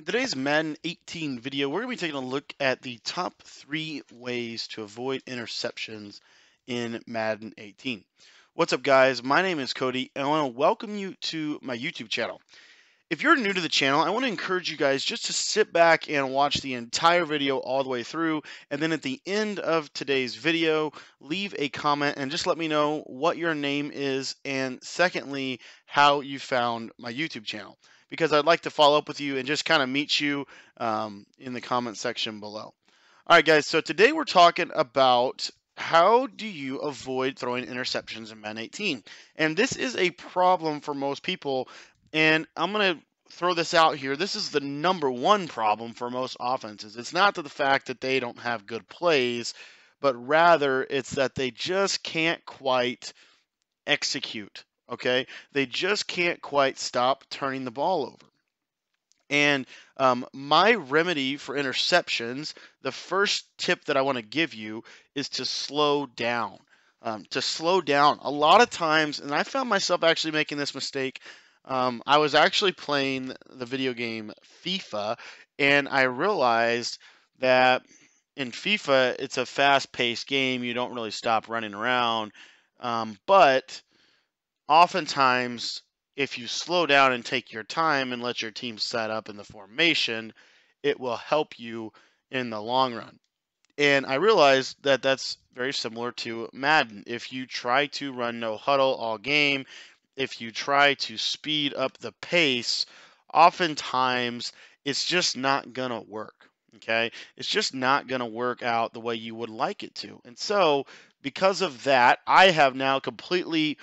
In today's Madden 18 video, we're going to be taking a look at the top 3 ways to avoid interceptions in Madden 18. What's up, guys? My name is Cody, and I want to welcome you to my YouTube channel. If you're new to the channel, I want to encourage you guys just to sit back and watch the entire video all the way through, and then at the end of today's video, leave a comment and just let me know what your name is, and secondly, how you found my YouTube channel, because I'd like to follow up with you and just kind of meet you in the comment section below. All right, guys, so today we're talking about how do you avoid throwing interceptions in Madden 18? And this is a problem for most people, and I'm going to throw this out here. This is the #1 problem for most offenses. It's not the fact that they don't have good plays, but rather it's that they just can't quite execute. Okay? They just can't quite stop turning the ball over. And my remedy for interceptions, the first tip that I want to give you is to slow down. To slow down. A lot of times, and I found myself actually making this mistake. I was actually playing the video game FIFA, and I realized that in FIFA, it's a fast-paced game. You don't really stop running around. But oftentimes, if you slow down and take your time and let your team set up in the formation, it will help you in the long run. And I realized that that's very similar to Madden. If you try to run no huddle all game, if you try to speed up the pace, oftentimes it's just not going to work. Okay? It's just not going to work out the way you would like it to. And so, because of that, I have now completely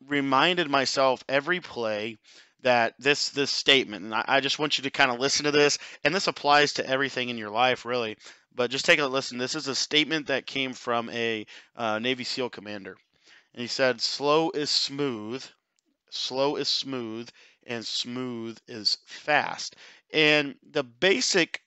reminded myself every play that this statement, and I just want you to kind of listen to this, and this applies to everything in your life, really. But just take a listen. This is a statement that came from a Navy SEAL commander, and he said, slow is smooth, and smooth is fast." And the basic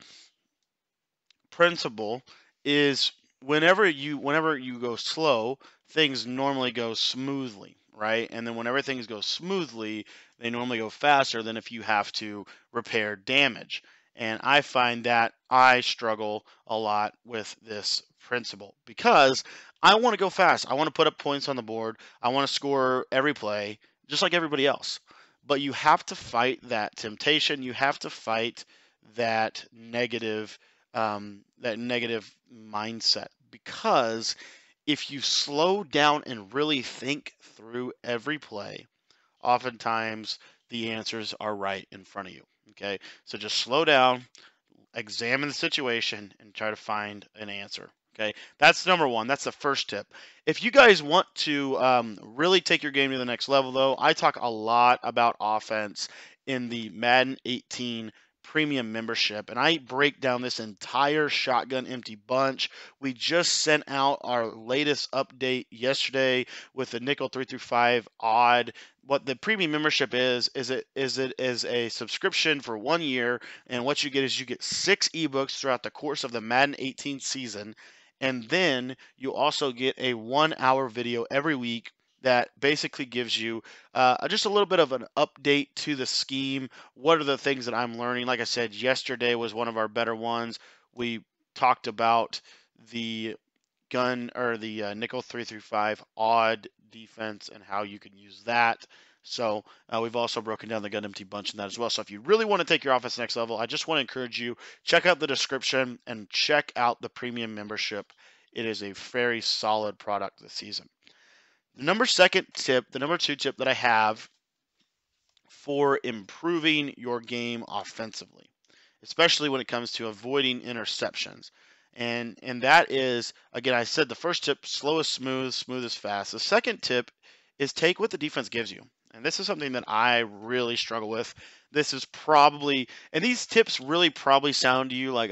principle is whenever you go slow, things normally go smoothly, right? And then whenever things go smoothly, they normally go faster than if you have to repair damage. And I find that I struggle a lot with this principle because I want to go fast. I want to put up points on the board. I want to score every play, just like everybody else. But you have to fight that temptation. You have to fight that negative mindset, because if you slow down and really think through every play, oftentimes the answers are right in front of you. Okay, so just slow down, examine the situation, and try to find an answer. Okay, that's #1. That's the first tip. If you guys want to really take your game to the next level, though, I talk a lot about offense in the Madden 18 premium membership, and I break down this entire shotgun empty bunch. We just sent out our latest update yesterday with the nickel 3 through 5 odd. What the premium membership is a subscription for 1 year, and what you get is you get 6 ebooks throughout the course of the Madden 18 season, and then you also get a 1 hour video every week that basically gives you just a little bit of an update to the scheme. What are the things that I'm learning? Like I said, yesterday was one of our better ones. We talked about the nickel 3 through 5 odd defense and how you can use that. So we've also broken down the gun empty bunch in that as well. So if you really want to take your offense next level, I just want to encourage you, check out the description and check out the premium membership. It is a very solid product this season. The #2 tip that I have for improving your game offensively, especially when it comes to avoiding interceptions. And that is, again, I said the first tip, slow is smooth, smooth is fast. The second tip is take what the defense gives you. And this is something that I really struggle with. This is probably, and these tips really probably sound to you like,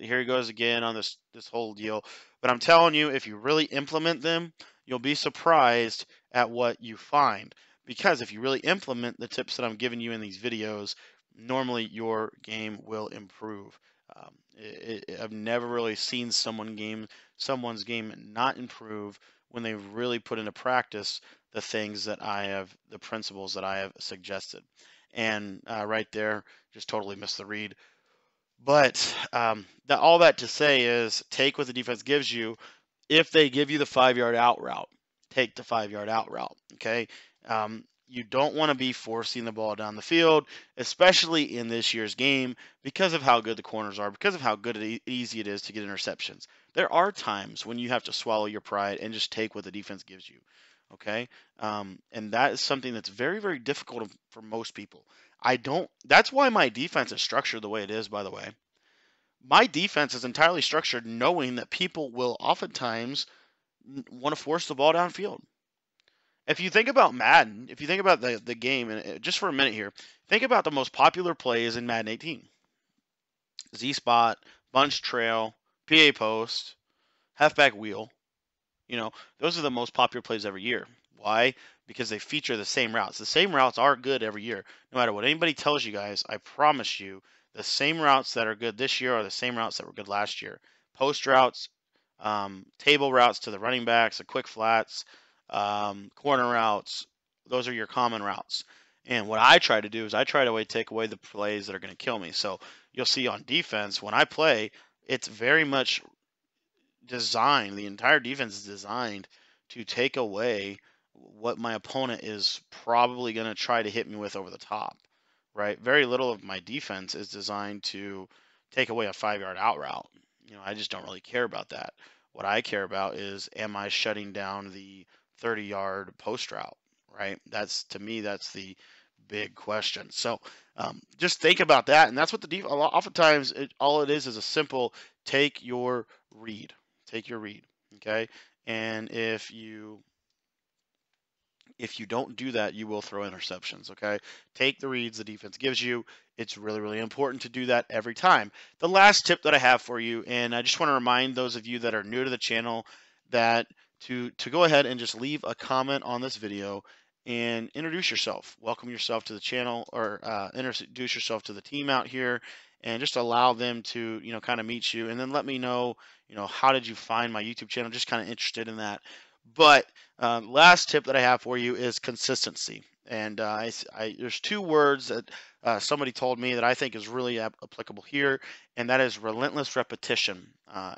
here he goes again on this whole deal. But I'm telling you, if you really implement them, you'll be surprised at what you find. Because if you really implement the tips that I'm giving you in these videos, normally your game will improve. I've never really seen someone's game not improve when they really put into practice the principles that I have suggested. and right there, just totally missed the read. But all that to say is take what the defense gives you. If they give you the 5-yard out route, take the 5-yard out route. Okay. You don't want to be forcing the ball down the field, especially in this year's game, because of how good the corners are, because of how good easy it is to get interceptions. There are times when you have to swallow your pride and just take what the defense gives you. Okay. And that is something that's very, very difficult for most people. That's why my defense is structured the way it is, by the way. My defense is entirely structured knowing that people will oftentimes want to force the ball downfield. If you think about Madden, if you think about the game, and just for a minute here, think about the most popular plays in Madden 18. Z-spot, bunch trail, PA post, halfback wheel. Those are the most popular plays every year. Why? Because they feature the same routes. The same routes are good every year. No matter what anybody tells you guys, I promise you, the same routes that are good this year are the same routes that were good last year. Post routes, table routes to the running backs, the quick flats, corner routes. Those are your common routes. And what I try to do is I try to take away the plays that are going to kill me. So you'll see on defense, when I play, it's very much designed, the entire defense is designed to take away what my opponent is probably going to try to hit me with over the top, right? Very little of my defense is designed to take away a 5-yard out route. I just don't really care about that. What I care about is, am I shutting down the 30-yard post route, right? To me, that's the big question. So just think about that, and that's what oftentimes all it is a simple take your read. Take your read, okay? And if you don't do that, you will throw interceptions, okay? Take the reads the defense gives you. It's really, really important to do that every time. The last tip that I have for you, and I just want to remind those of you that are new to the channel that to go ahead and just leave a comment on this video and introduce yourself. Welcome yourself to the channel, or introduce yourself to the team out here, and just allow them to, kind of meet you, and then let me know, how did you find my YouTube channel? Just kind of interested in that. But last tip that I have for you is consistency. And there's 2 words that somebody told me that I think is really applicable here, and that is relentless repetition.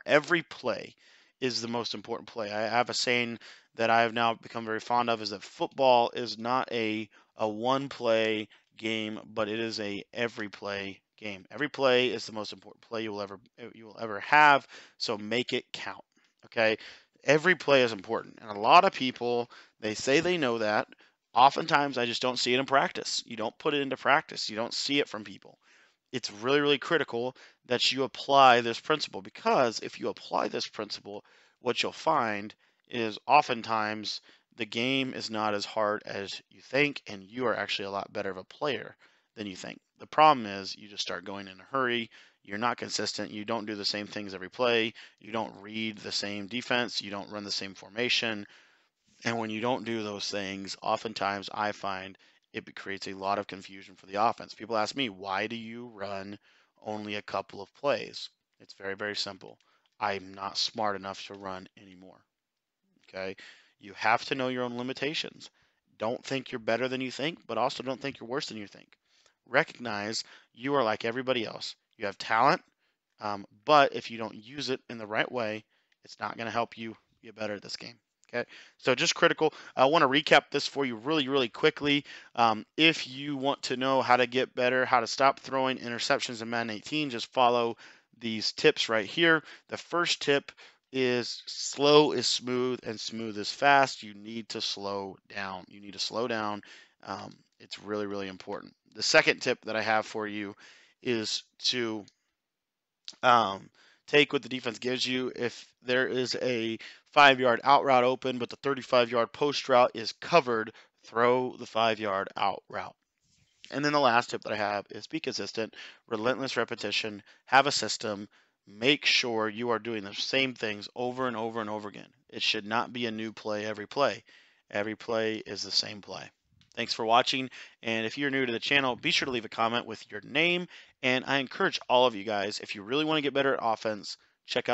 Every play is the most important play. I have a saying that I have now become very fond of, is that football is not a one-play game, but it is a every play game. Every play is the most important play you will ever have, so make it count. Okay? Every play is important, and a lot of people, they say they know that. Oftentimes, I just don't see it in practice. You don't put it into practice. You don't see it from people. It's really, really critical that you apply this principle, because if you apply this principle, what you'll find is oftentimes the game is not as hard as you think, and you are actually a lot better of a player than you think. The problem is you just start going in a hurry. You're not consistent. You don't do the same things every play. You don't read the same defense. You don't run the same formation. And when you don't do those things, oftentimes I find it creates a lot of confusion for the offense. People ask me, why do you run only a couple of plays? It's very, very simple. I'm not smart enough to run anymore. Okay? You have to know your own limitations. Don't think you're better than you think, but also don't think you're worse than you think. Recognize you are like everybody else. You have talent, but if you don't use it in the right way, it's not going to help you get better at this game. Okay, so just critical. I want to recap this for you really, really quickly. If you want to know how to get better, how to stop throwing interceptions in Madden 18, just follow these tips right here. The first tip is slow is smooth and smooth is fast. You need to slow down. You need to slow down. It's really, really important. The second tip that I have for you is to take what the defense gives you. If there is a 5-yard out route open, but the 35-yard post route is covered, throw the 5-yard out route. And then the last tip that I have is be consistent, relentless repetition, have a system, make sure you are doing the same things over and over and over again. It should not be a new play every play. Every play is the same play. Thanks for watching, and if you're new to the channel, be sure to leave a comment with your name, and I encourage all of you guys, if you really want to get better at offense, check out